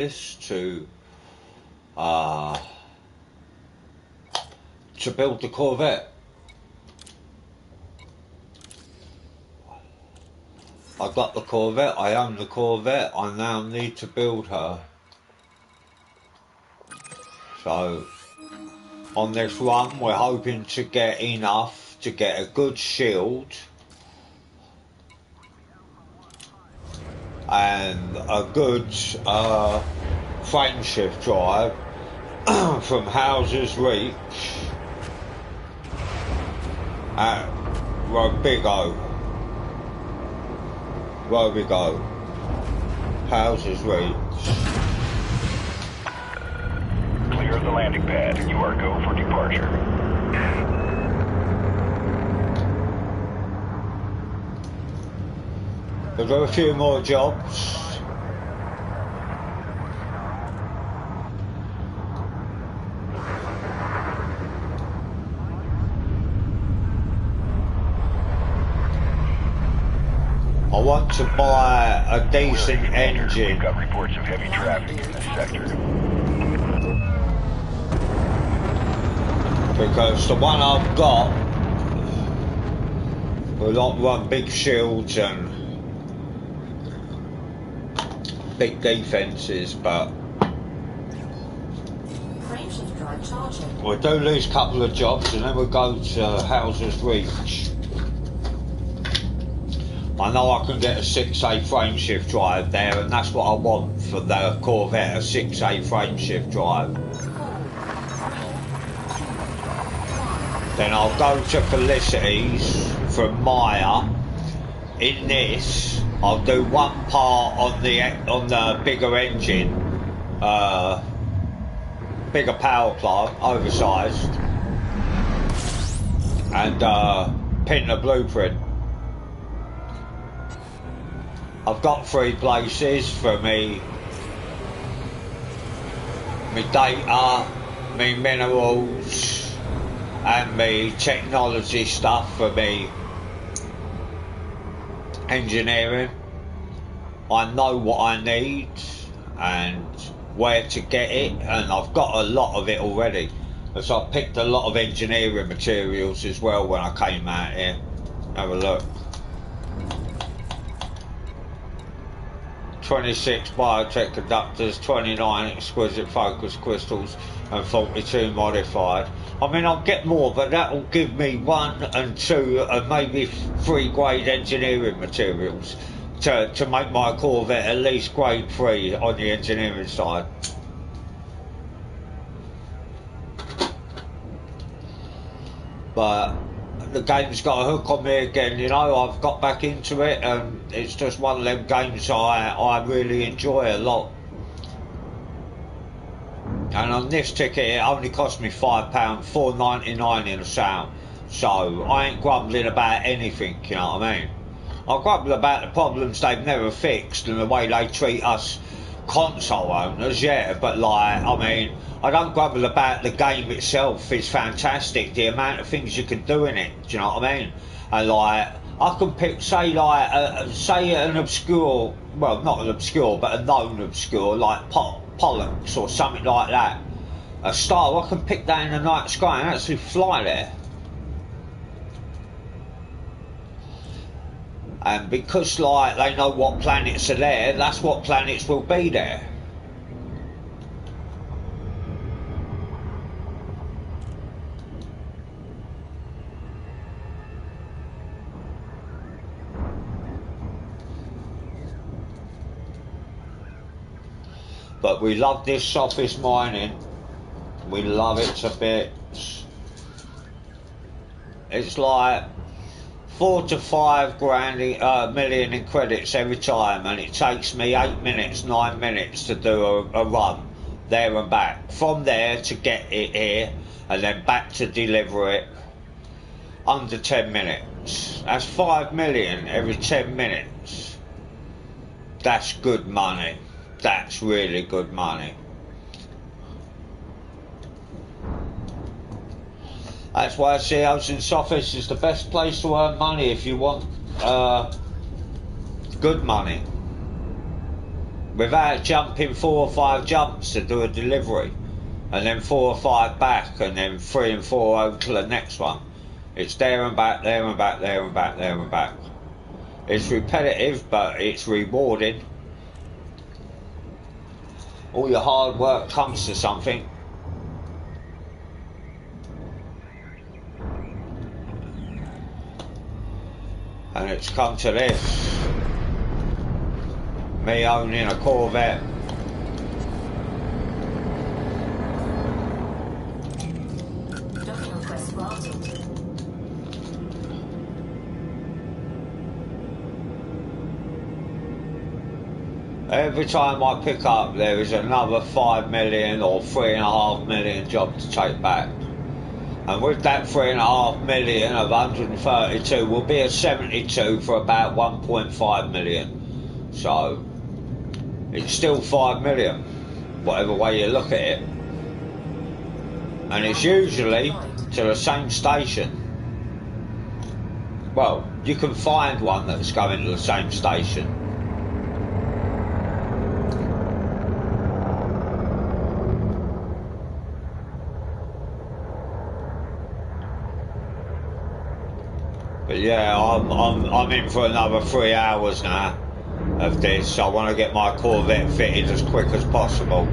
this to build the Corvette. I got the Corvette, I own the Corvette, I now need to build her. So on this run we're hoping to get enough to get a good shield and a good frame shift drive from Houses Reach at Robigo. Houses Reach. Clear the landing pad. You are go for departure. We've got a few more jobs. I want to buy a decent engine. We've got reports of heavy traffic in this sector. Because the one I've got will not run big shields and big defences, but we'll do these couple of jobs and then we'll go to Houses Reach. I know I can get a 6A frame shift drive there, and that's what I want for the Corvette, a 6A frame shift drive. Then I'll go to Felicity's from Maya. In this, I'll do one part on the bigger engine, bigger power plant, oversized, and pin the blueprint. I've got 3 places for me data, me minerals, and me technology stuff for me engineering. I know what I need and where to get it, and I've got a lot of it already. So I picked a lot of engineering materials as well when I came out here. Have a look. 26 biotech conductors, 29 exquisite focus crystals, and 42 modified. I mean, I'll get more, but that'll give me 1 and 2 and maybe 3 grade engineering materials to make my Corvette at least grade 3 on the engineering side. But the game's got a hook on me again, you know. I've got back into it and it's just one of them games I really enjoy a lot. And on this ticket it only cost me £5, $4.99 in a sale. So I ain't grumbling about anything, you know what I mean. I grumble about the problems they've never fixed and the way they treat us console owners, yeah, but like, I mean, I don't grumble about the game itself. It's fantastic, the amount of things you can do in it, do you know what I mean? And like, I can pick, say an obscure, well, not an obscure, but a known obscure, like Pollux or something like that. A star, I can pick that in the night sky and actually fly there. And because like they know what planets are there, that's what planets will be there. But we love this surface mining. We love it to bits. It's like 4 to 5 million in credits every time, and it takes me 8 minutes, 9 minutes to do a run there and back. From there to get it here, and then back to deliver it, under 10 minutes. That's 5 million every 10 minutes. That's good money. That's really good money. That's why I see Ocean's Office is the best place to earn money if you want good money. without jumping 4 or 5 jumps to do a delivery, and then 4 or 5 back, and then 3 and 4 over to the next one. It's there and back, there and back, there and back, there and back. It's repetitive, but it's rewarding. All your hard work comes to something. And it's come to this. Me owning a Corvette. Every time I pick up, there is another 5 million or 3.5 million job to take back. And with that 3.5 million of 132, will be a 72 for about 1.5 million. So it's still 5 million, whatever way you look at it. And it's usually to the same station. Well, you can find one that's going to the same station. But yeah, I'm in for another 3 hours now of this. I want to get my Corvette fitted as quick as possible.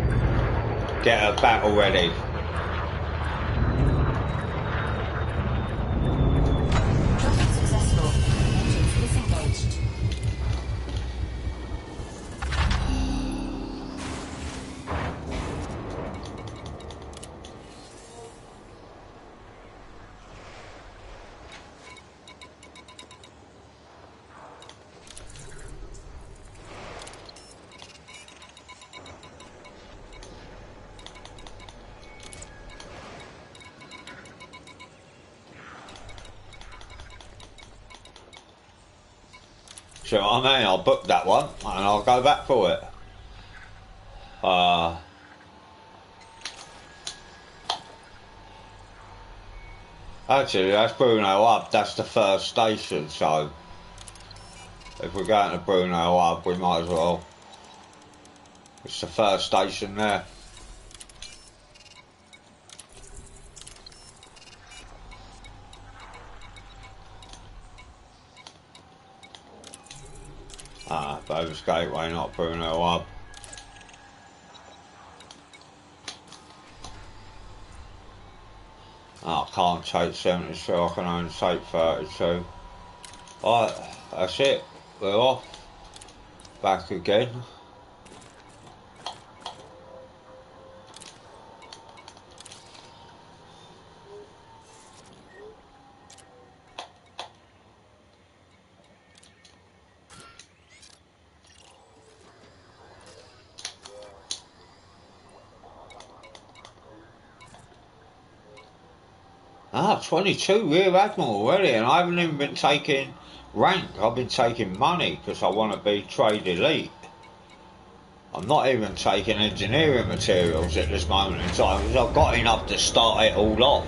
Get her battle ready. So I mean, I'll book that one and I'll go back for it. Actually, that's Bruno Hub. That's the first station. So if we're going to Bruno Hub, we might as well. It's the first station there. Bovis Gateway, not Bruno Hub. I can't take 72, I can only take 32. Right, that's it. We're off. Back again. Ah, 22 Rear Admiral already, and I haven't even been taking rank. I've been taking money because I want to be trade elite. I'm not even taking engineering materials at this moment in time because I've got enough to start it all off.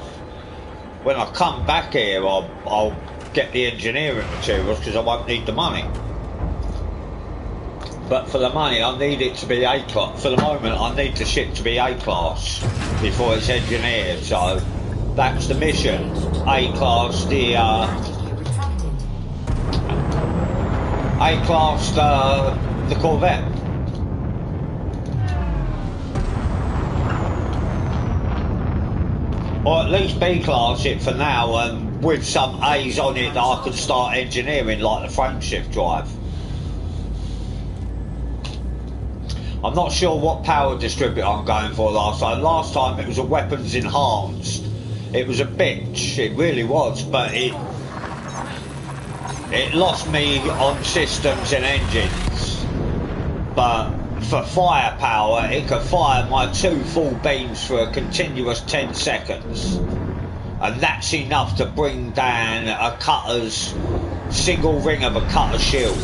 When I come back here, I'll get the engineering materials because I won't need the money. But for the money, I need it to be A class. For the moment, I need the ship to be A class before it's engineered. So that's the mission. A class, the A class, the Corvette. Or at least B class it for now, and with some A's on it that I can start engineering, like the frameshift drive. I'm not sure what power distributor I'm going for last time. Last time it was a weapons enhanced. It was a bitch, it really was, but it lost me on systems and engines. But for firepower, it could fire my 2 full beams for a continuous 10 seconds. And that's enough to bring down a cutter's single ring of a cutter shield.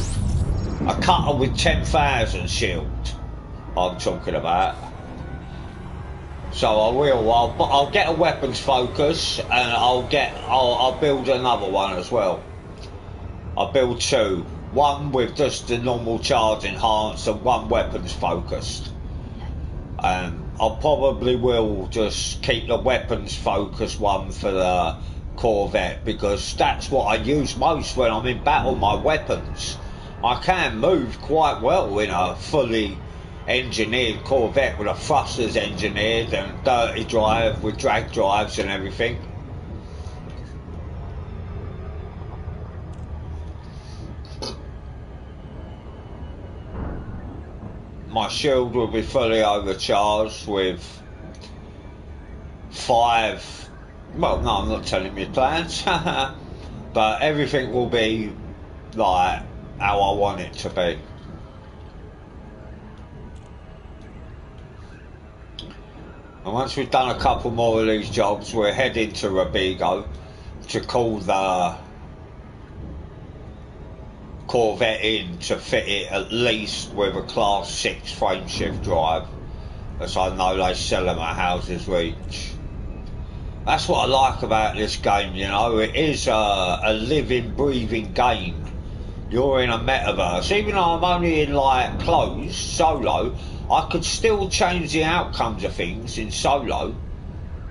A cutter with 10,000 shield, I'm talking about. So I'll get a weapons focus, and I'll build another one as well. I'll build 2. one with just the normal charge enhanced and one weapons focused. I probably will just keep the weapons focused one for the Corvette, because that's what I use most when I'm in battle, my weapons. I can move quite well in a fully engineered Corvette with a thrusters engineered and dirty drive with drag drives and everything. My shield will be fully overcharged with 5. Well, no, I'm not telling you plans, but everything will be like how I want it to be. And once we've done a couple more of these jobs, we're heading to Robigo to call the Corvette in to fit it at least with a Class 6 frameshift drive, as I know they sell them at Houses Reach. That's what I like about this game, you know. It is a living, breathing game. You're in a metaverse. Even though I'm only in like closed solo, I could still change the outcomes of things in solo.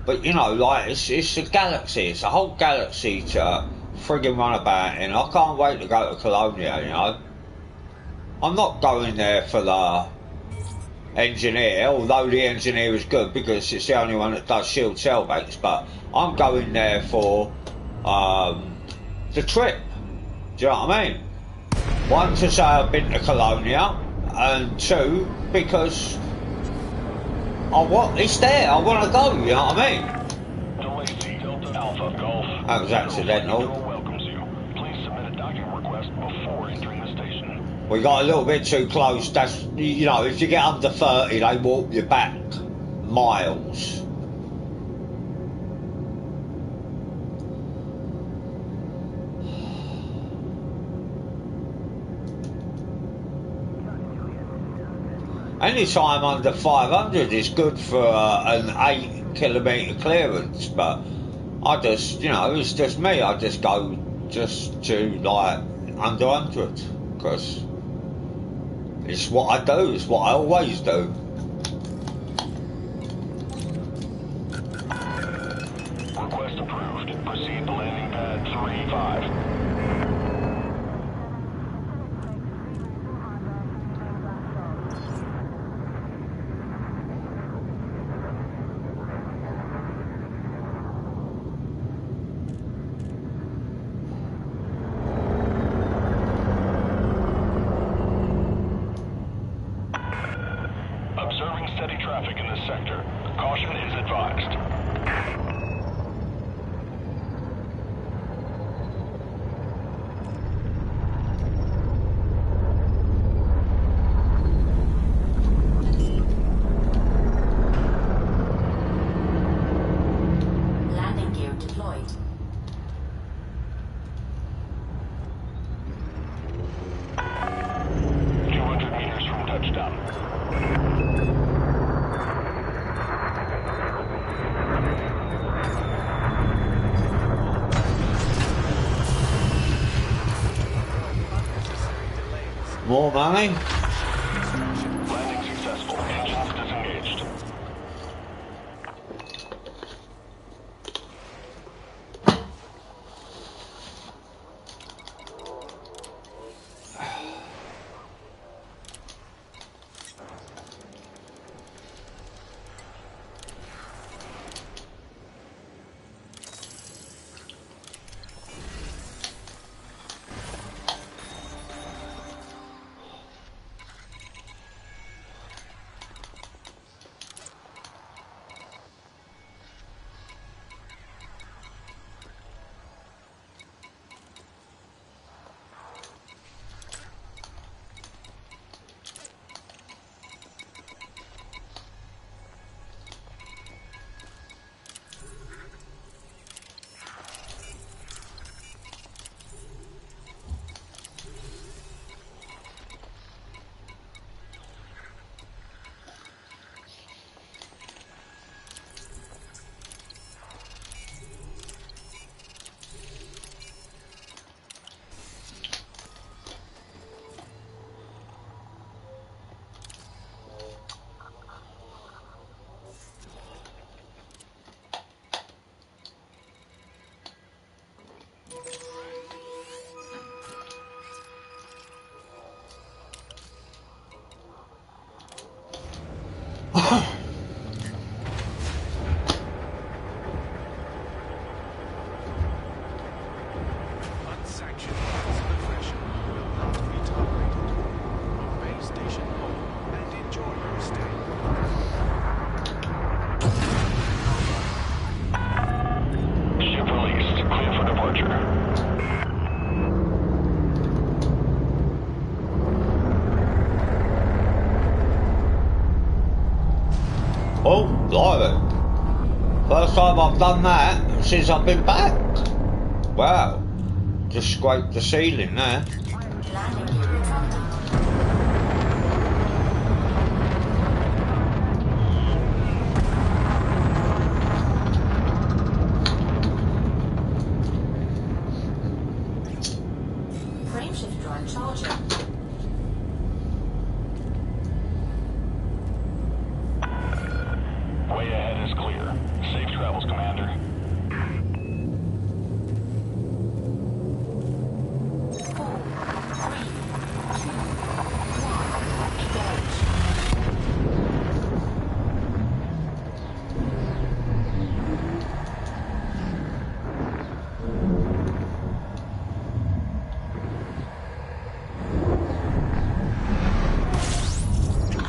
But you know, like it's a galaxy. It's a whole galaxy to friggin' run about in. I can't wait to go to Colonia, you know. I'm not going there for the engineer, although the engineer is good because it's the only one that does shield cellmates, but I'm going there for the trip. Do you know what I mean? One, to say I've been to Colonia, and two, because it's there, I want to go, you know what I mean? That was accidental. We got a little bit too close. That's, you know, if you get under 30, they walk you back miles. Any time under 500 is good for an 8-kilometre clearance, but I just, you know, it's just me. I just go just to like under 100 because it's what I do. It's what I always do. Request approved. Proceed to landing pad 3-5. Observing steady traffic in this sector. Caution is advised. Landing gear deployed. Meters from touchdown. More money? Landing successful. Engines disengaged. Unsanctioned passive aggression will not be tolerated. Obey station home and enjoy your stay. Ship released. Clear for departure. Oh, blimey. First time I've done that since I've been back. Wow. Just scraped the ceiling there. Landing gear accompanied. Frameshift drive charging. Way ahead is clear. Safe travels, Commander. 4, 3, 2, 1, engage.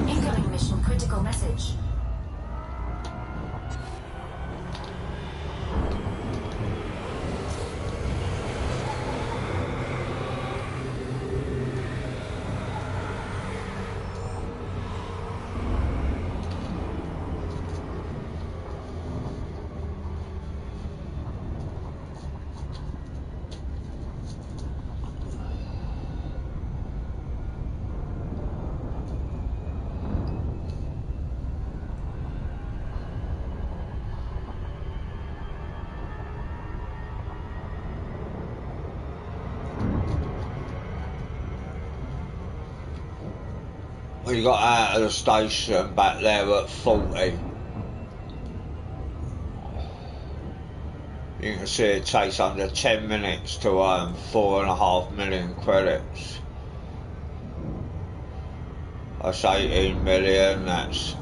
Incoming mission critical message. We got out of the station back there at 40. You can see it takes under 10 minutes to earn 4.5 million credits. That's 18 million, that's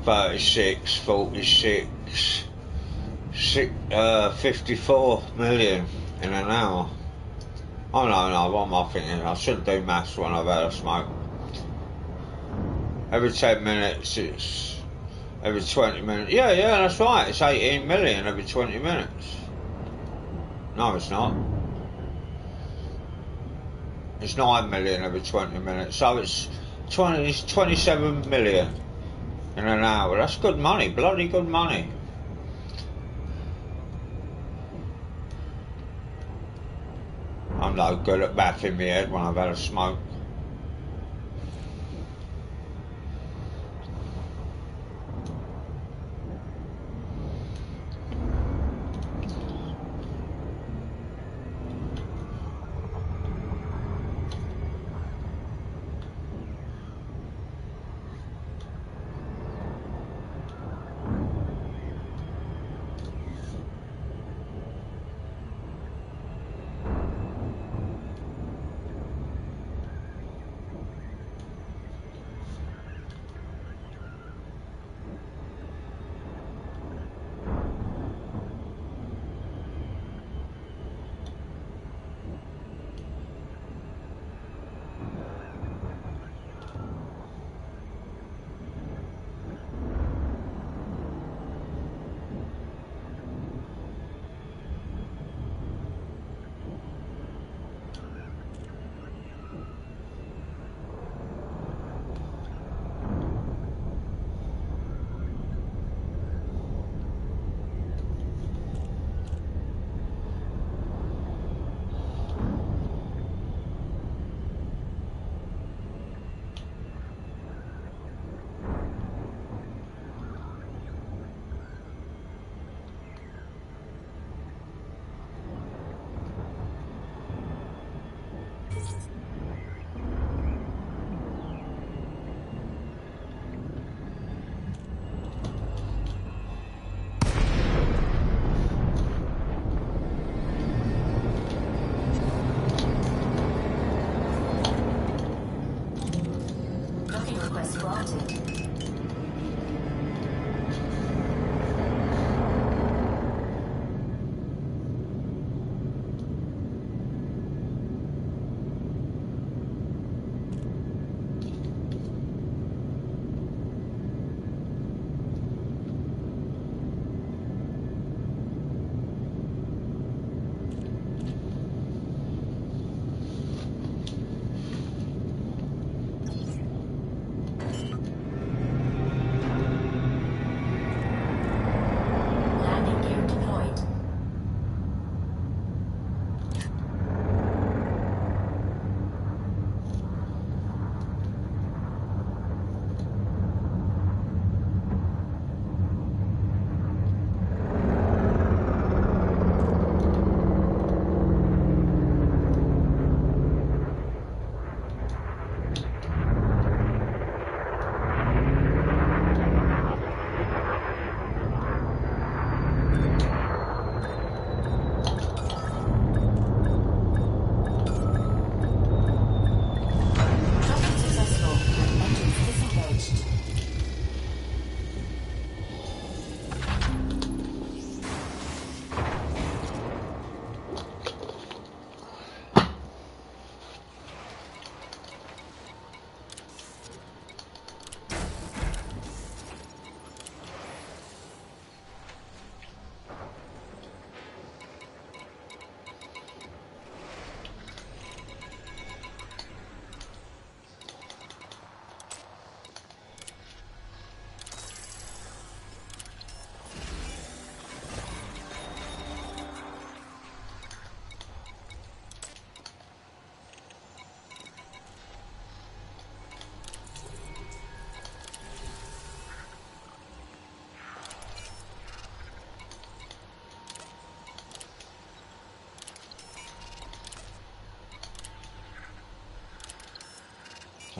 36, 46, 54 million in an hour. Oh no, what am I thinking? I shouldn't do maths when I've had a smoke. Every 10 minutes it's every 20 minutes. Yeah, that's right. It's 18 million every 20 minutes. No, it's not. It's 9 million every 20 minutes. So it's 27 million in an hour. That's good money. Bloody good money. I'm no good at math in my head when I've had a smoke.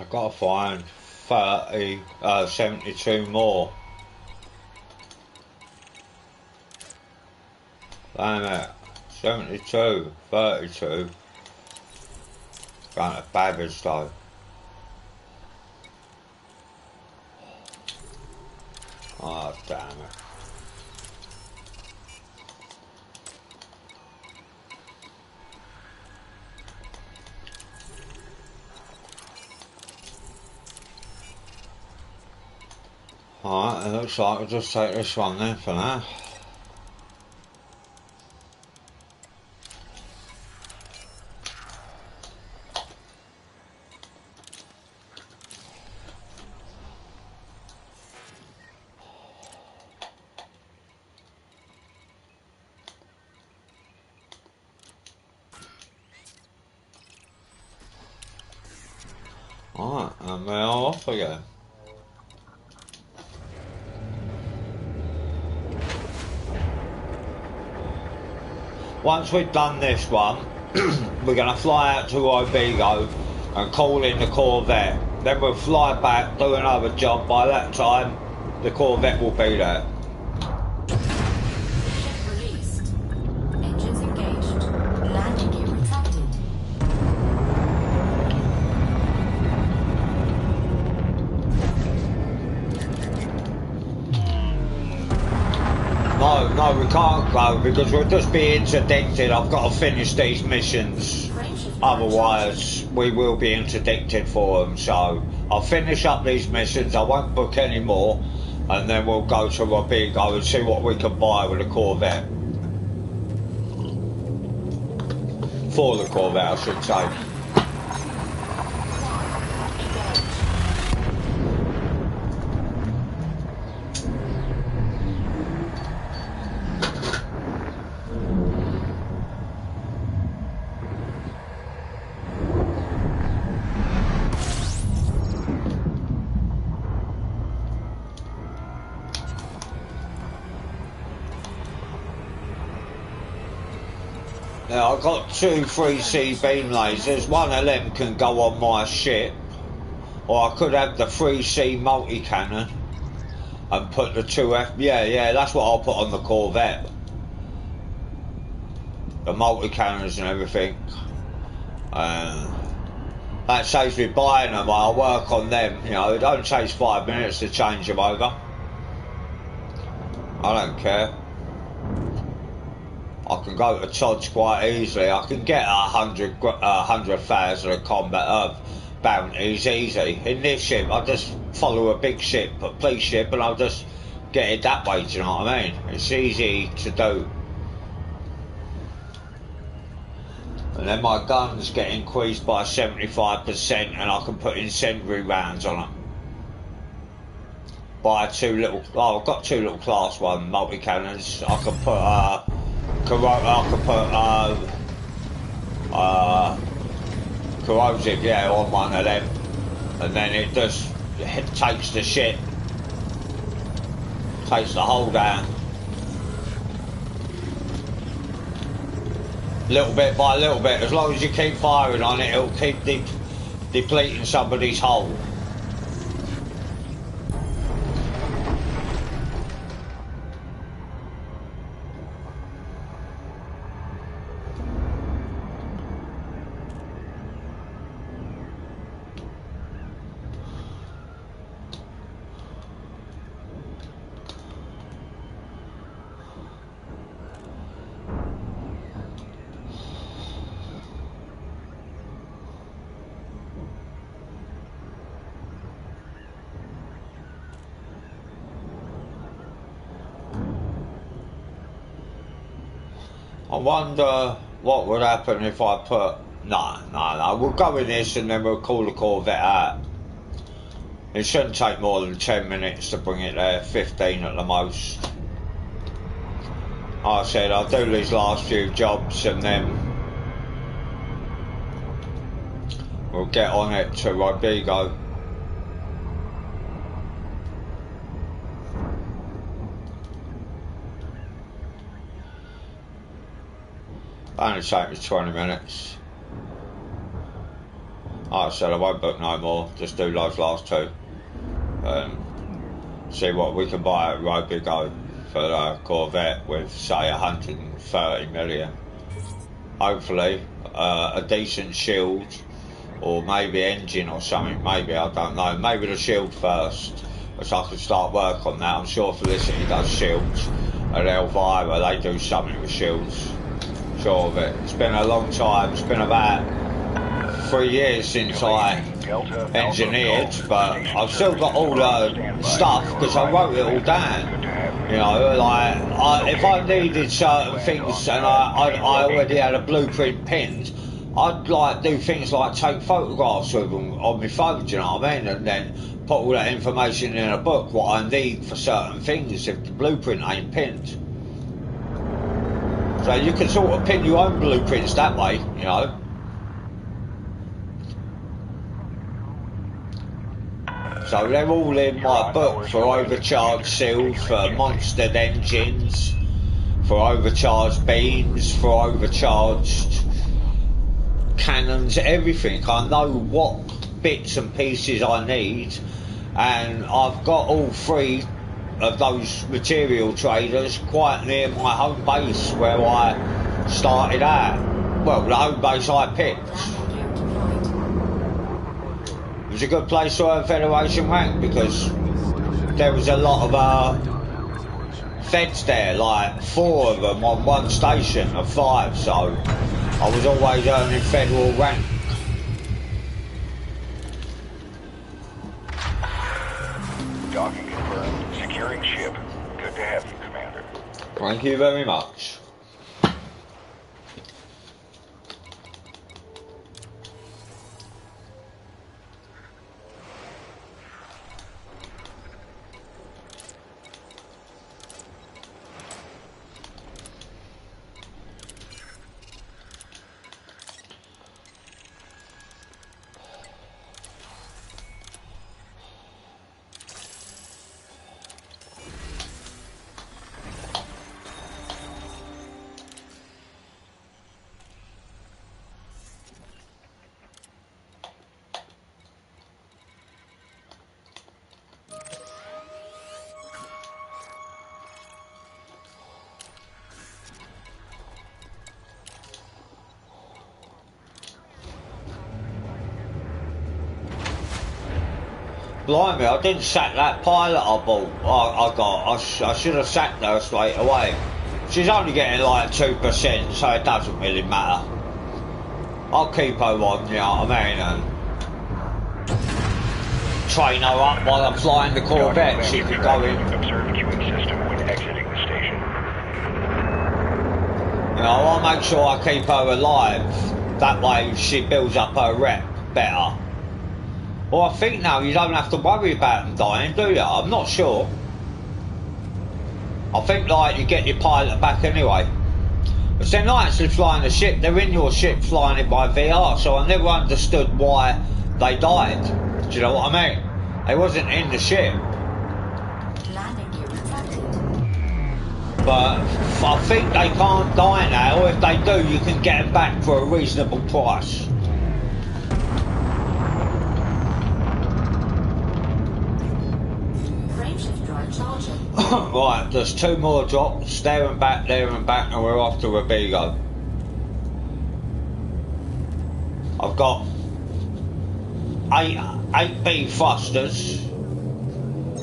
I've got to find 72 more. Damn it. 72, 32. Going to Babbage though. Oh, damn it. Alright, it looks like we'll just take this one then for now. Alright, and we're off again. Once we've done this one, we're going to fly out to Ibigo and call in the Corvette. Then we'll fly back, do another job. By that time, the Corvette will be there. Ship released. Engines engaged. Landing gear retracted. No, we can't go because we'll just be interdicted. I've got to finish these missions. Otherwise, we will be interdicted for them. So I'll finish up these missions. I won't book any more. And then we'll go to Ibigo and see what we can buy with a Corvette. For the Corvette, I should say. Now I've got 2 3C beam lasers. One of them can go on my ship, or I could have the 3C multi-cannon and put the 2F. Yeah, that's what I'll put on the Corvette. The multi-cannons and everything. That saves me buying them. I'll work on them. You know, it don't take 5 minutes to change them over. I don't care. I can go to Todd's quite easily. I can get 100,000 of combat bounties easy. In this ship, I just follow a big ship, a police ship, and I'll just get it that way. Do you know what I mean? It's easy to do. And then my guns get increased by 75%, and I can put incendiary rounds on them. Buy 2 little. Oh, I've got 2 little class 1 multi cannons. I can put corrosive, on one of them, and then it just takes the shit, takes the hull down, little bit by little bit. As long as you keep firing on it, it'll keep depleting somebody's hull. I wonder what would happen if I put... No, we'll go in this and then we'll call the Corvette out. It shouldn't take more than 10 minutes to bring it there, 15 at the most. Like I said, I'll do these last few jobs and then we'll get on it to Ibigo. Only take me 20 minutes. Like I said, I won't book no more, just do those last two. See what we can buy at Robigo for the Corvette with, say, 130 million. Hopefully, a decent shield, or maybe engine or something, maybe, I don't know. Maybe the shield first, so I can start work on that. I'm sure Felicity does shields, at Elvira they do something with shields. Sure of it. It's been a long time, it's been about 3 years since I engineered, but I've still got all the stuff because I wrote it all down. You know, like if I needed certain things and I already had a blueprint pinned, I'd like do things like take photographs with them on my phone, do you know what I mean, and then put all that information in a book what I need for certain things if the blueprint ain't pinned. So you can sort of pin your own blueprints that way, you know. So they're all in my book for overcharged seals, for monstered engines, for overcharged beams, for overcharged cannons, everything. I know what bits and pieces I need, and I've got all three of those material traders quite near my home base where I started out. Well, the home base I picked. It was a good place to earn Federation rank because there was a lot of feds there, like 4 of them on one station of 5, so I was always earning federal rank. Docking confirmed. Securing ship. Good to have you, Commander. Thank you very much. Blimey, I didn't sack that pilot I bought. I should have sacked her straight away. She's only getting like 2%, so it doesn't really matter. I'll keep her on, you know what I mean, and train her up while I'm flying the Corvette. She can go in. Observe queuing system when exiting the station. You know, I'll make sure I keep her alive. That way she builds up her rep better. Well, I think now you don't have to worry about them dying, do you? I'm not sure. I think like you get your pilot back anyway. But they're not actually flying the ship, they're in your ship flying it by VR, so I never understood why they died. Do you know what I mean? They wasn't in the ship. Landing gear detected. But I think they can't die now, or if they do, you can get them back for a reasonable price. Right, there's 2 more drops, there and back, and we're off to Robigo. I've got 8B thrusters.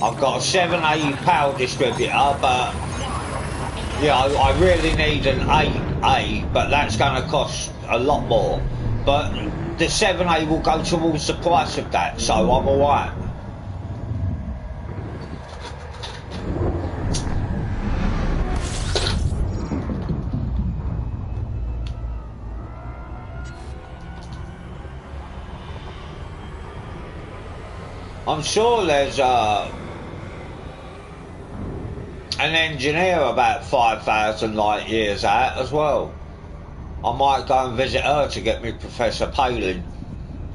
I've got a 7A power distributor, but you know, I really need an 8A, but that's going to cost a lot more. But the 7A will go towards the price of that, so I'm alright. I'm sure there's an engineer about 5,000 light years out as well. I might go and visit her to get me Professor Palin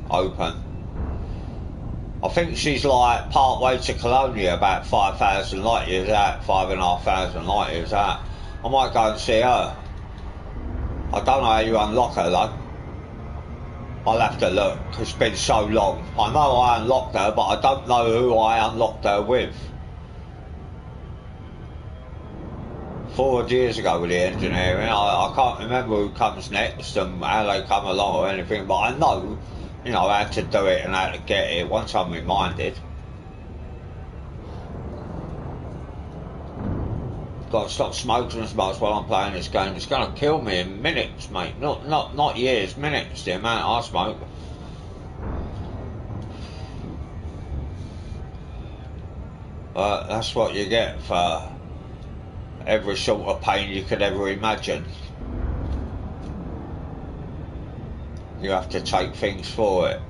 open. I think she's like part way to Colonia, about 5,000 light years out, 5,500 light years out. I might go and see her. I don't know how you unlock her though. I'll have to look. It's been so long. I know I unlocked her, but I don't know who I unlocked her with. 4 years ago with the engineering, I can't remember who comes next and how they come along or anything, but I know, you know, how to do it and how to get it once I'm reminded. Got to stop smoking as much while I'm playing this game. It's going to kill me in minutes, mate. Not years, minutes, the amount I smoke. But that's what you get for every sort of pain you could ever imagine. You have to take things for it,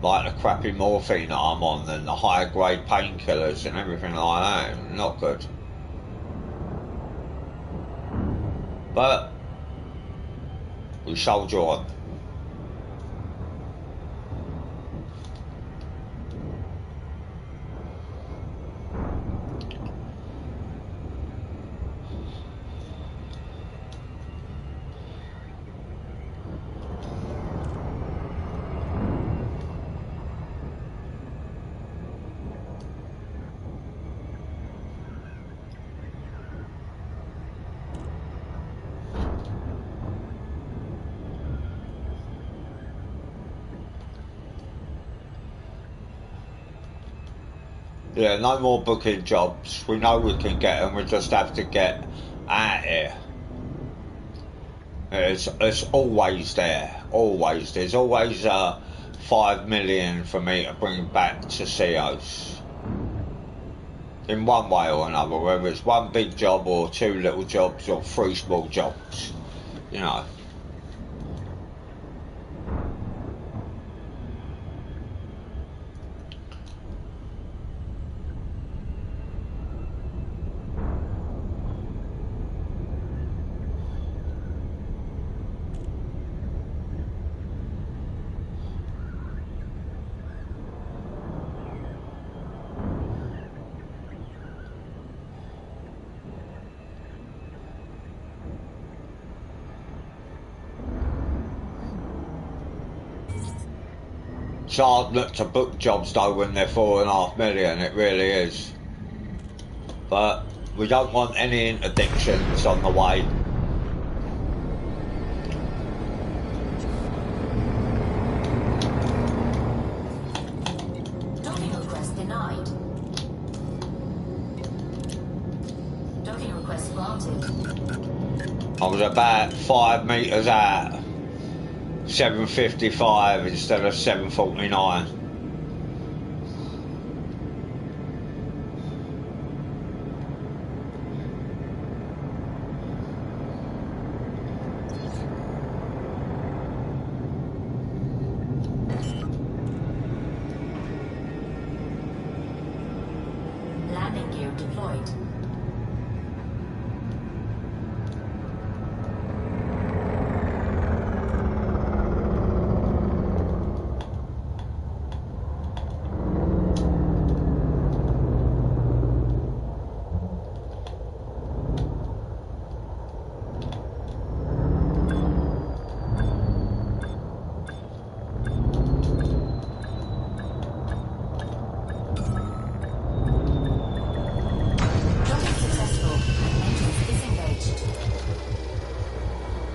like the crappy morphine that I'm on and the higher grade painkillers and everything like that. Not good. But we soldier on. Yeah, no more booking jobs. We know we can get them. We just have to get out here. It's always there. Always. There's always 5 million for me to bring back to COs. In one way or another, whether it's one big job or 2 little jobs or 3 small jobs. You know. It's hard not to book jobs though when they're 4.5 million, it really is. But we don't want any interdictions on the way. Docking request denied. Docking request granted. I was about 5 metres out. 7:55 instead of 7:49. Landing gear deployed.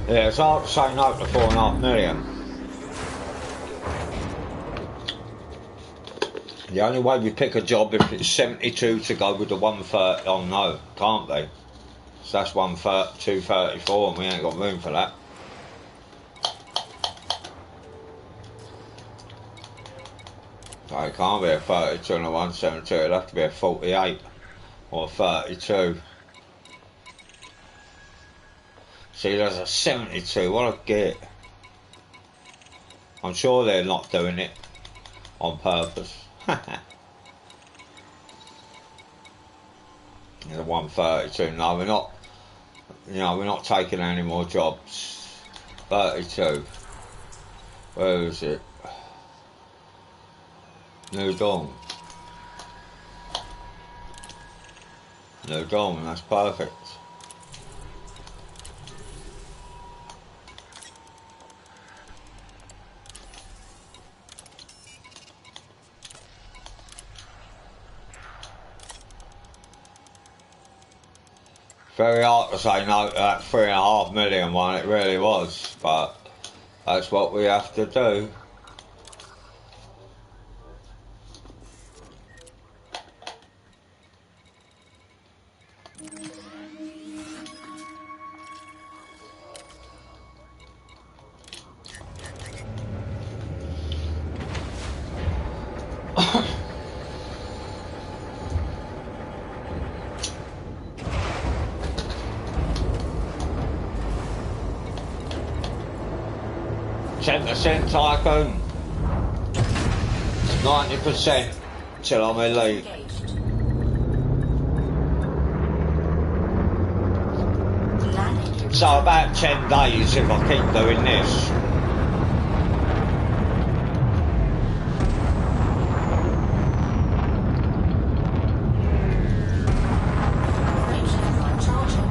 Yeah, it's hard to say no to 4.5 million. The only way we pick a job if it's 72 to go with the 130. Oh no, can't be. So that's 234 and we ain't got room for that. So it can't be a 32 and a 172, it'll have to be a 48 or a 32. See, there's a 72, what a git. I'm sure they're not doing it on purpose. The 132, no, we're not, you know, we're not taking any more jobs. 32, where is it? New Dawn. New Dawn, that's perfect. Very hard to say no to that 3.5 million one, it really was, but that's what we have to do. %, Tycoon. 90% till I'm elite. Engaged. Landing gear So about 10 days if I keep doing this. frameshift line charging.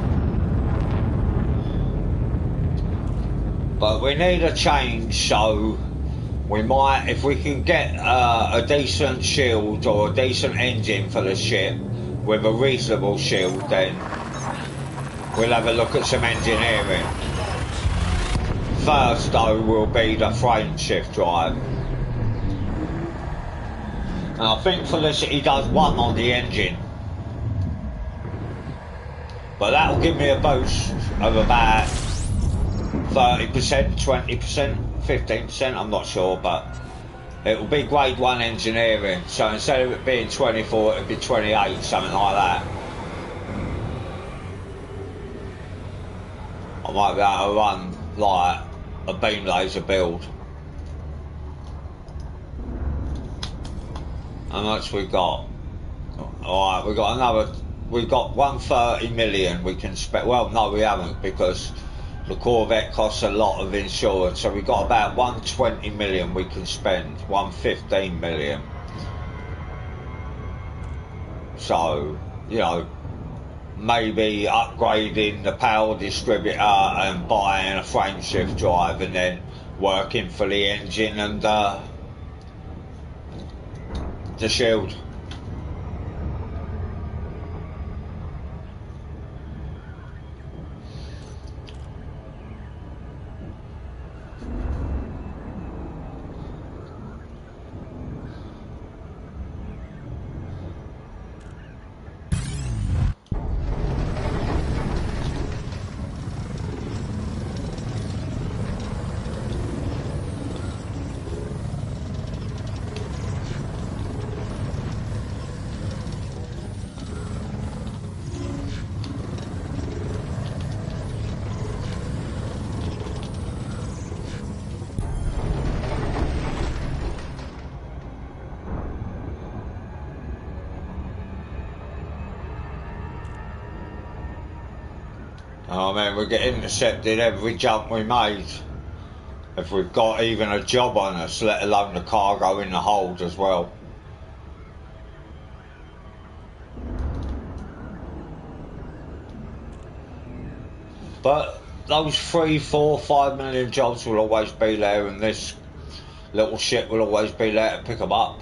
But we need a change, so we might, if we can get a decent shield or a decent engine for the ship with a reasonable shield, then we'll have a look at some engineering. First though will be the frame shift drive. And I think Felicity does one on the engine. But that'll give me a boost of about 30%, 20%, 15%, I'm not sure, but it will be grade 1 engineering, so instead of it being 24 it'll be 28, something like that. I might be able to run like a beam laser build. How much we got? Alright, we've got 130 million we can spend. Well, no, we haven't, because the Corvette costs a lot of insurance, so we've got about 120 million we can spend, 115 million. So, you know, maybe upgrading the power distributor and buying a frame shift drive and then working for the engine and the shield. Oh man, we get intercepted every jump we made. If we've got even a job on us, let alone the cargo in the hold as well. But those 3, 4, 5 million jobs will always be there, and this little ship will always be there to pick them up.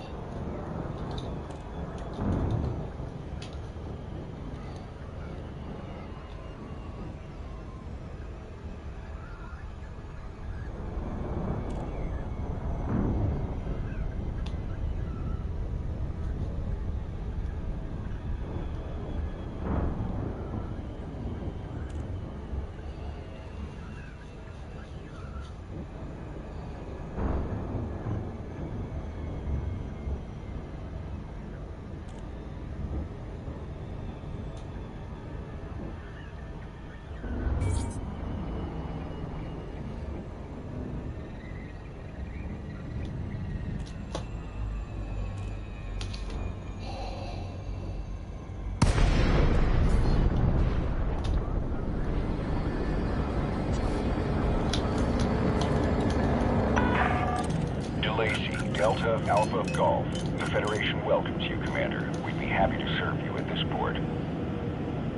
Delta Alpha Golf. The Federation welcomes you, Commander. We'd be happy to serve you at this port.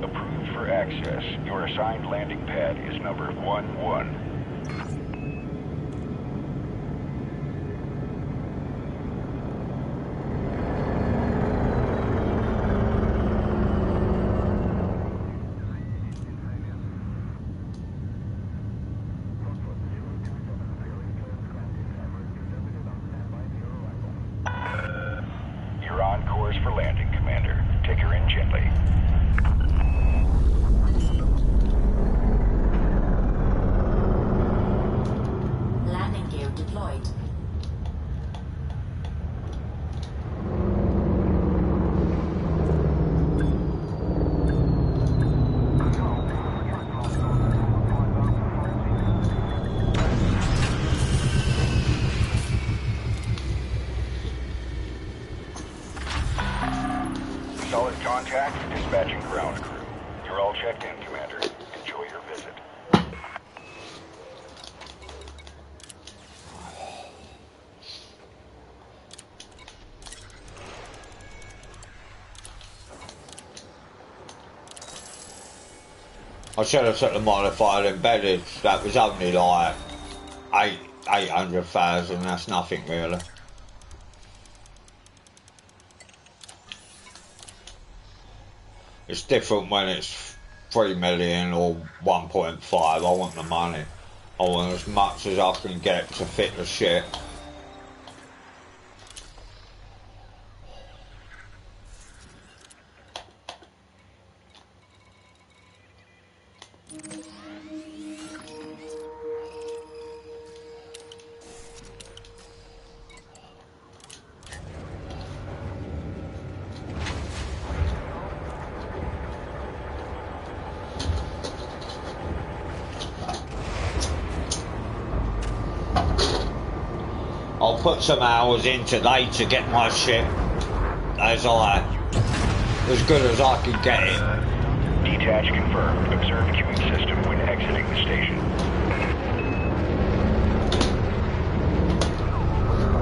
Approved for access. Your assigned landing pad is number 11. You're all checked in, Commander. Enjoy your visit. I should have took the modified embedded. That was only like 800,000. That's nothing really. It's different when it's 3 million or 1.5. I want the money. I want as much as I can get to fit the shit. I'll put some hours in today to get my shit as good as I can get it. Detach confirmed. Observe queuing system when exiting the station.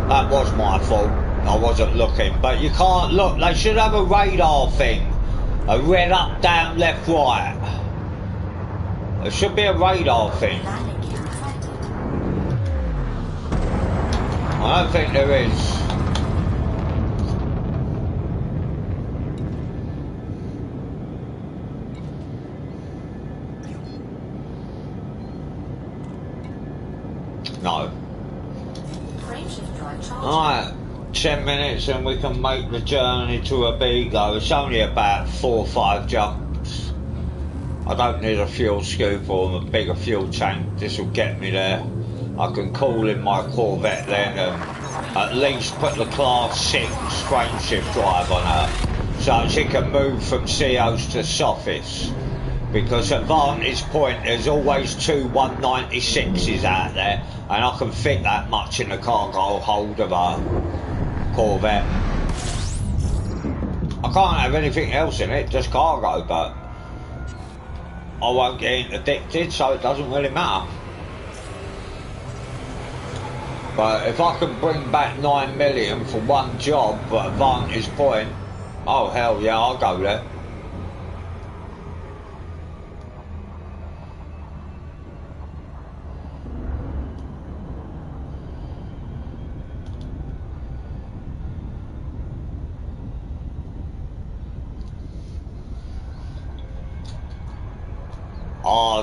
That was my fault. I wasn't looking, but you can't look. They should have a radar thing. A red up, down, left, right. There should be a radar thing. I don't think there is. No. Alright, 10 minutes and we can make the journey to Abigo. It's only about 4 or 5 jumps. I don't need a fuel scoop or a bigger fuel tank. This will get me there. I can call in my Corvette then and at least put the Class 6 frame shift drive on her so she can move from COs to soffice. Because at vantage point there's always 2 196s out there and I can fit that much in the cargo hold of a Corvette. I can't have anything else in it, just cargo, but I won't get interdicted, so it doesn't really matter. But if I can bring back 9 million for one job at vantage point, oh hell yeah, I'll go there.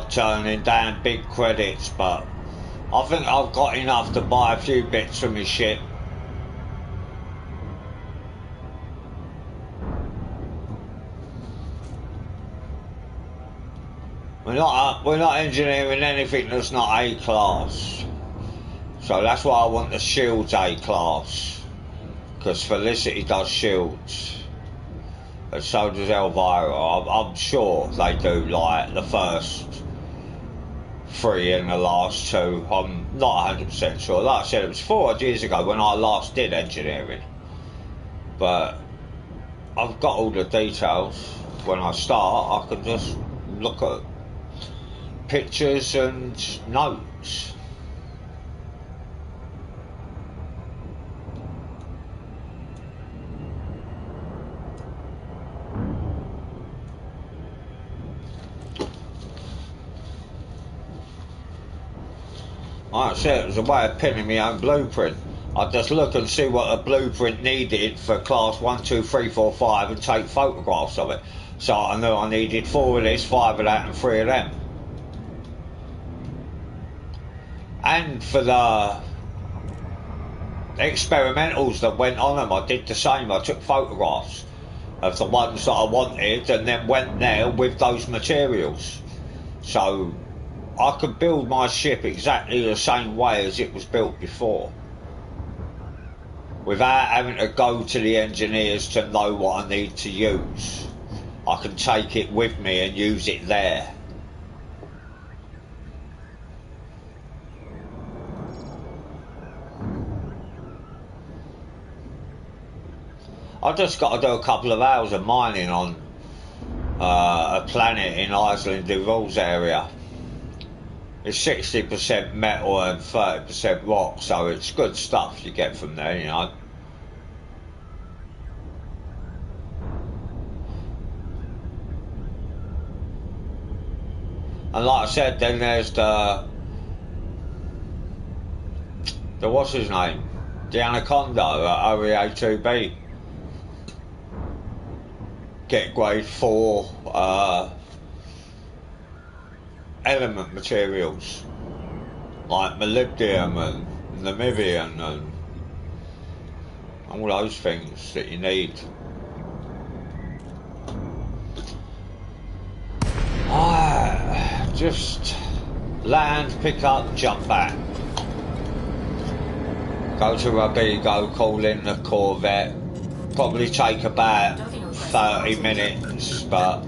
Turning down big credits, but I think I've got enough to buy a few bits for my ship. We're not engineering anything that's not A class, so that's why I want the shields A class, because Felicity does shields. And so does Elvira. I'm sure they do, like the first 3 and the last 2. I'm not 100% sure. Like I said, it was 4 years ago when I last did engineering. But I've got all the details. When I start, I can just look at pictures and notes. Like I said, it was a way of pinning my own blueprint. I'd just look and see what the blueprint needed for class 1, 2, 3, 4, 5 and take photographs of it. So I knew I needed 4 of this, 5 of that and 3 of them. And for the experimentals that went on them, I did the same. I took photographs of the ones that I wanted and then went there with those materials. So I could build my ship exactly the same way as it was built before, without having to go to the engineers to know what I need to use. I can take it with me and use it there. I've just got to do a couple of hours of mining on a planet in Iceland Devils area. It's 60% metal and 30% rock, so it's good stuff you get from there, you know. And like I said, then there's the what's his name? The Anaconda at OEA2B. Get grade 4 element materials like molybdenum and namibian and all those things that you need. Just land, pick up, jump back. Go to Robigo, call in the Corvette. Probably take about 30 minutes, but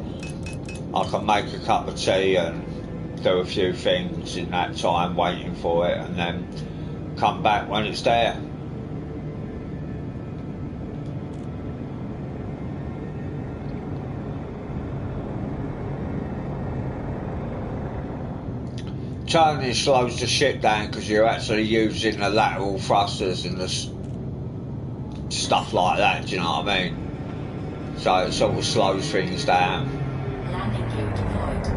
I can make a cup of tea and do a few things in that time waiting for it, and then come back when it's there. Turning slows the ship down because you're actually using the lateral thrusters and the stuff like that, do you know what I mean? So it sort of slows things down. Landing gear deployed.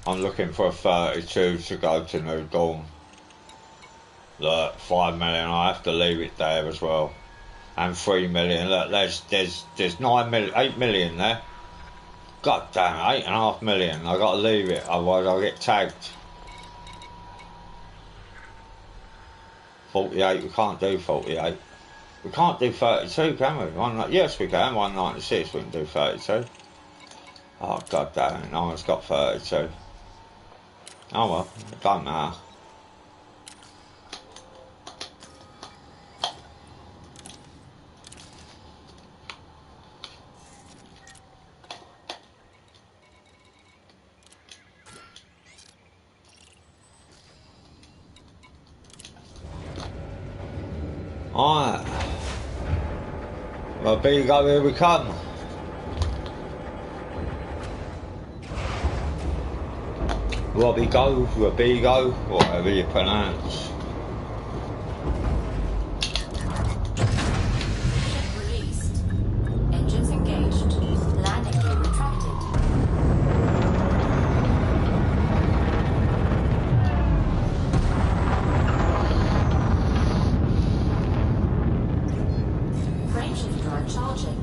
I'm looking for a 32 to go to New Dawn. Look, 5 million, I have to leave it there as well. And 3 million, look, there's 9 million, 8 million there. God damn, 8.5 million, I gotta leave it, otherwise I'll get tagged. 48, we can't do 48. We can't do 32, can we? Yes we can, 196 we can do 32. Oh god damn it, no one's got 32. Oh well, it don't matter. Alright. Well, Bigo, here we come. Robigo, whatever you pronounce. Ship released. Engines engaged. Landing gear retracted. Frameshift drive charging.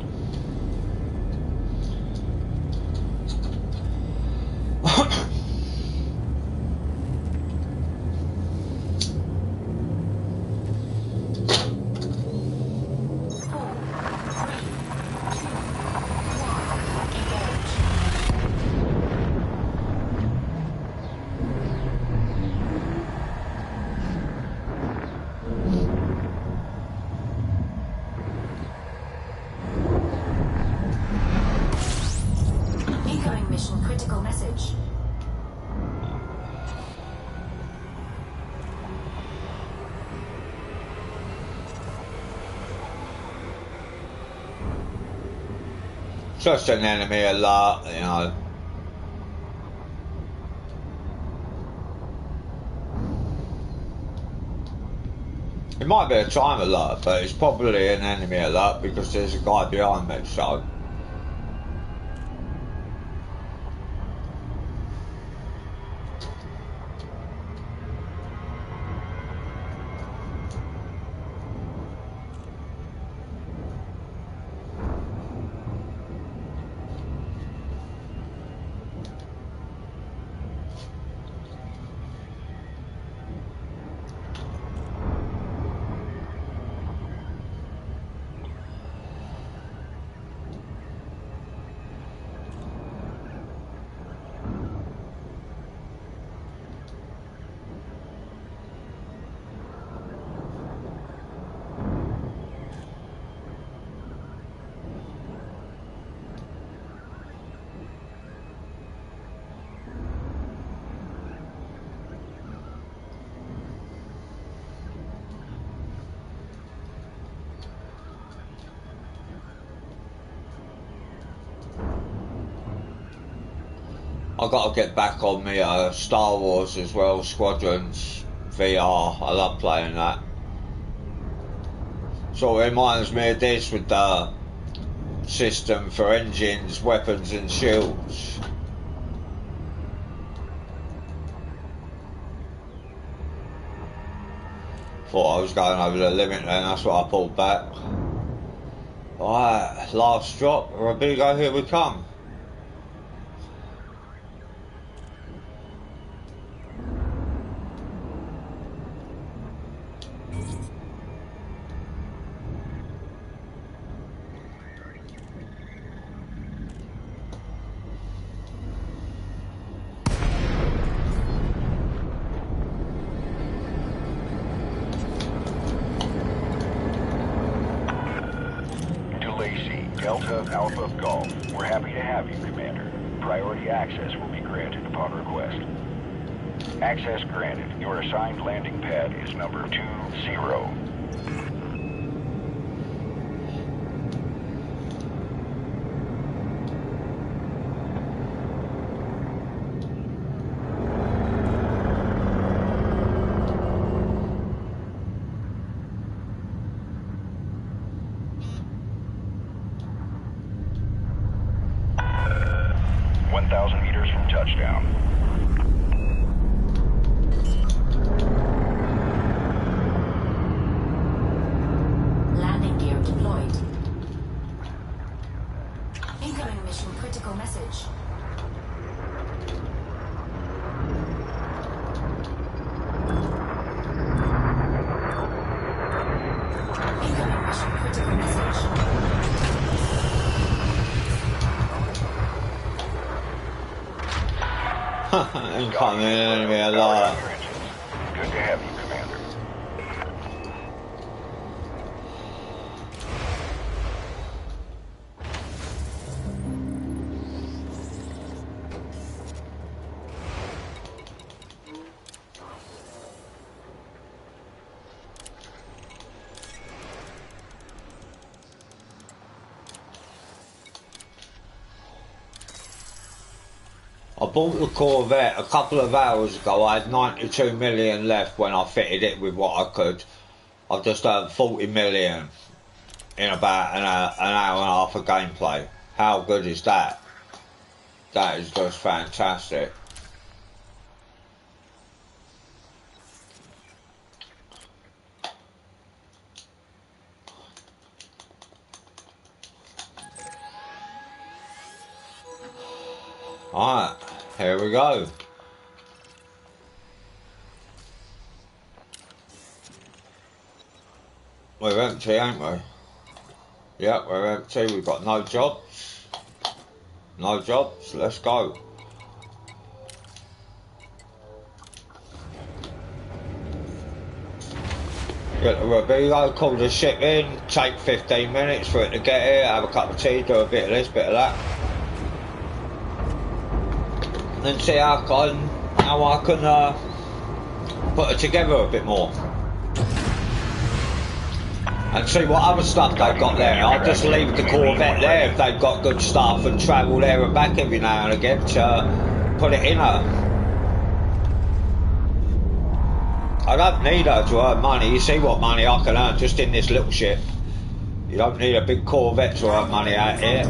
Critical message. Just an enemy alert, you know. It might be a time alert, but it's probably an enemy alert because there's a guy behind me, so. I've got to get back on me Star Wars as well, Squadrons VR. I love playing that. So it reminds me of this with the system for engines, weapons and shields. Thought I was going over the limit then, that's why I pulled back. Alright, last drop, Rodrigo, here we come. Delta Alpha Golf. We're happy to have you, Commander. Priority access will be granted upon request. Access granted. Your assigned landing pad is number 20. 1,000 meters from touchdown. Landing gear deployed. Incoming mission critical message. Incoming mission critical message. Incoming enemy alive. Good to have you, Commander. I bought the Corvette a couple of hours ago. I had 92 million left when I fitted it with what I could. I've just earned 40 million in about an hour and a half of gameplay. How good is that? That is just fantastic. Alright, here we go. We're empty, ain't we? Yep, we're empty. We've got no jobs. No jobs. Let's go. Get the Robillo, call the ship in, take 15 minutes for it to get here, have a cup of tea, do a bit of this, bit of that. And see how I can put it together a bit more. And see what other stuff they've got there. I'll just leave the Corvette there if they've got good stuff and travel there and back every now and again to put it in her. I don't need her to earn money. You see what money I can earn just in this little ship. You don't need a big Corvette to earn money out here.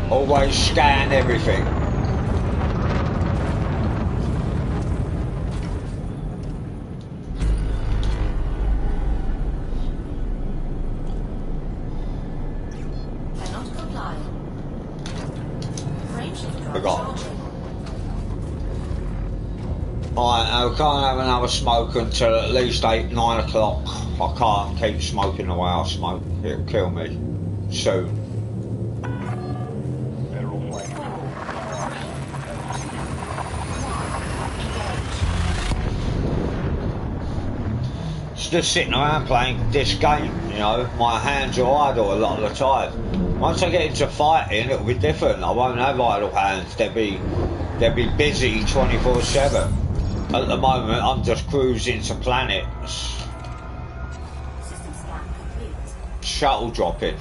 Always scan everything. Cannot comply. Frame shift drop Forgot. charging. Alright, now we can't have another smoke until at least 9 o'clock. I can't keep smoking the way I smoke. It'll kill me soon. Just sitting around playing this game, you know, my hands are idle a lot of the time. Once I get into fighting, it'll be different. I won't have idle hands. They'll be busy 24/7. At the moment, I'm just cruising to planets, shuttle dropping.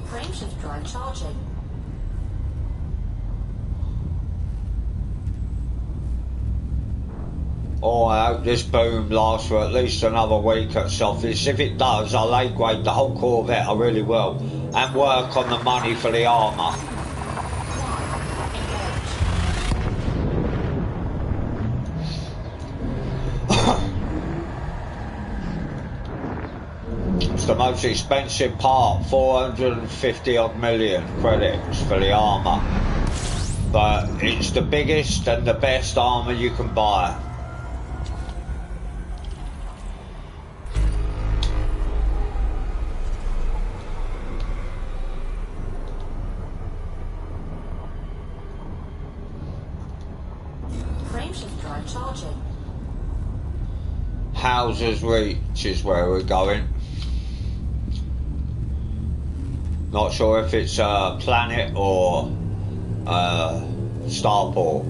Frameshift drive charging. Oh, I hope this boom lasts for at least another week at Sophie's. If it does, I'll A-grade the whole Corvette, I really will. And work on the money for the armour. It's the most expensive part, 450 odd million credits for the armour. But it's the biggest and the best armour you can buy. Frameshift drive charging. Houses Reach is where we're going. Not sure if it's a planet or starport.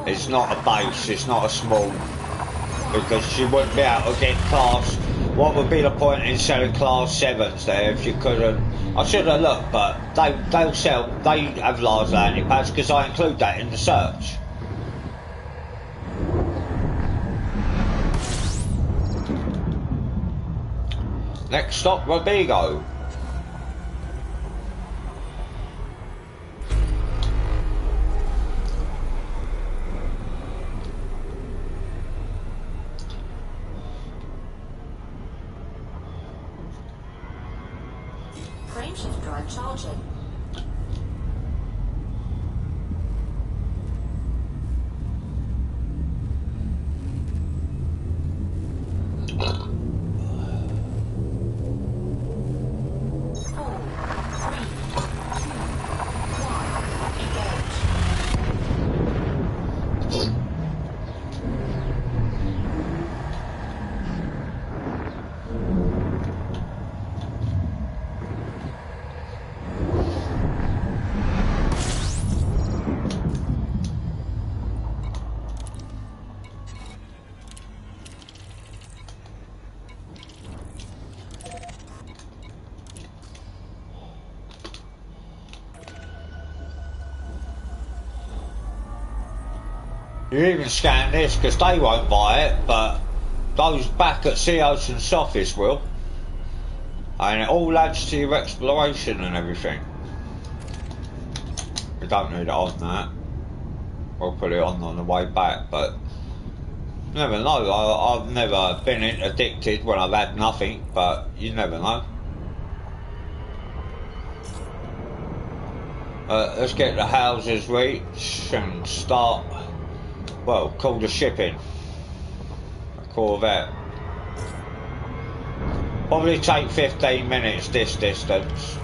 It's not a base, it's not a small, because you wouldn't be able to get class. What would be the point in selling class 7s there if you couldn't? I should have looked, but they have large landing pads because I include that in the search. Next stop, Robigo. Frameshift drive charging. You even scan this because they won't buy it, but those back at Sea Ocean's office will. And it all adds to your exploration and everything. We don't need it on that. We'll put it on the way back, but you never know. I've never been addicted when I've had nothing, but you never know. Let's get the Houses Reach and start. Well, call the shipping. A Corvette. Probably take 15 minutes this distance.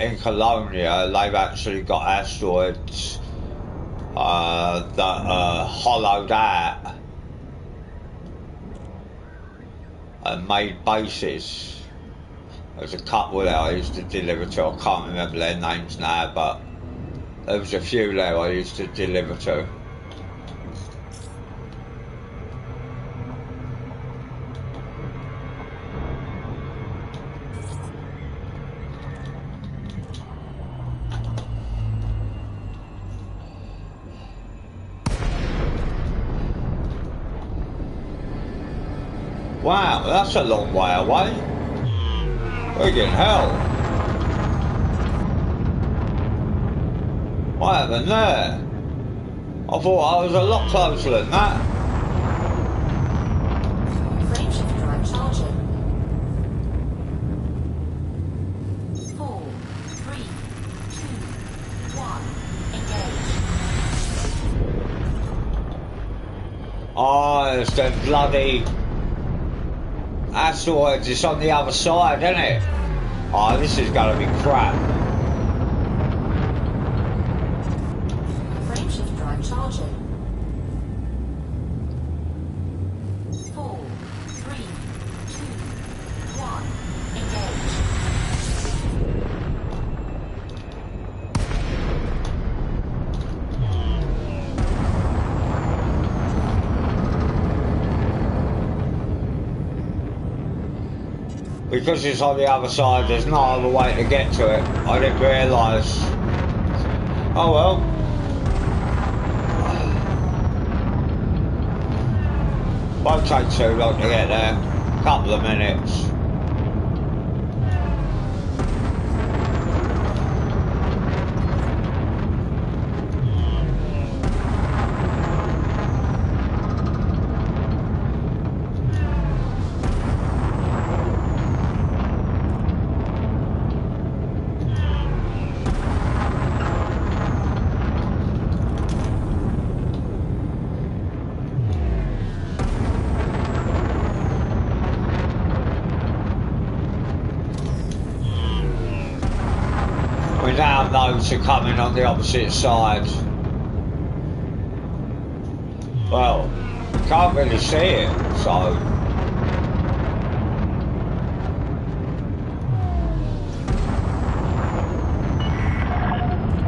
In Colonia, they've actually got asteroids that are hollowed out and made bases. There's a couple there I used to deliver to. I can't remember their names now, but there was a few there I used to deliver to. Wow, that's a long way away. Friggin' hell. What happened there? I thought I was a lot closer than that. Frameshift drive charging. 4, 3, 2, 1, engage. Oh, it's them bloody asteroids. It's on the other side, isn't it? Oh, this is gonna be crap. Frameshift drive charging. 4, 3, 2, 1, engage. Because it's on the other side, there's no other way to get to it. I didn't realise. Oh well. Won't take too long to get there. Couple of minutes. We now know to come in on the opposite side. Well, can't really see it, so.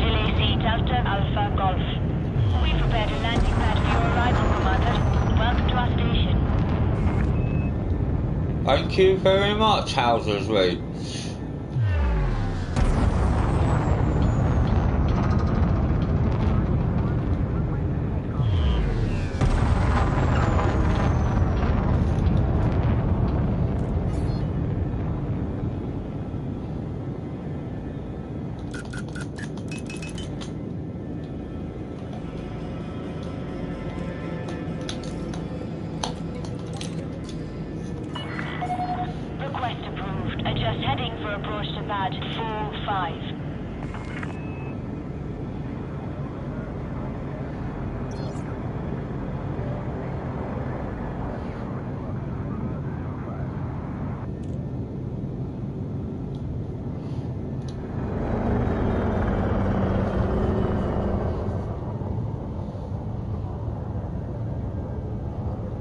LAC Delta Alpha Golf. We prepared a landing pad for your arrival, Commander. Welcome to our station. Thank you very much, Houser's Reach. Request approved. Adjust heading for approach to pad 4-5.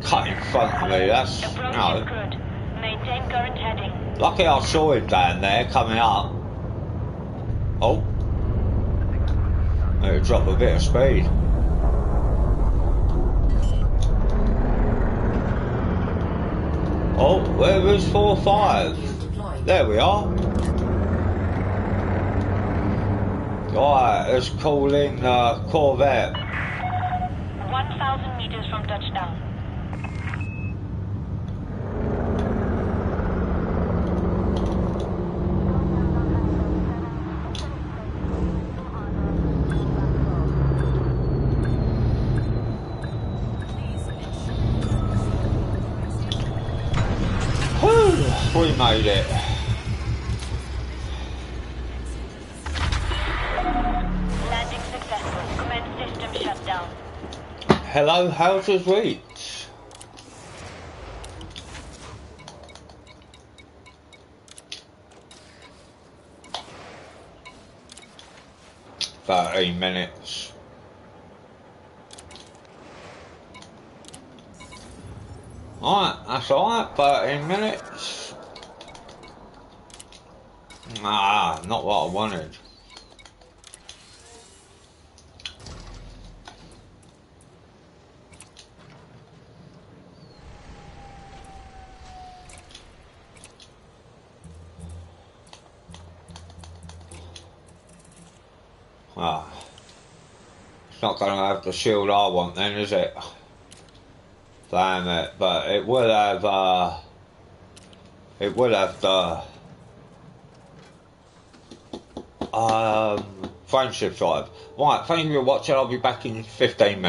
Cut in front of me, that's, Approach is no. good. Maintain current heading. Lucky I saw him down there coming up. Oh. Maybe drop a bit of speed. Oh, where was 4-5? There we are. Right, let's call in corvette. 1,000 meters from touchdown. We made it. Landing successful. Commence system shutdown. Hello, Houser's Reach. About 8 minutes. Alright, that's alright, 13 minutes. Ah, not what I wanted. Ah, it's not going to have the shield I want then, is it? Damn it, but it will have the friendship drive. Right, thank you for watching. I'll be back in 15 minutes.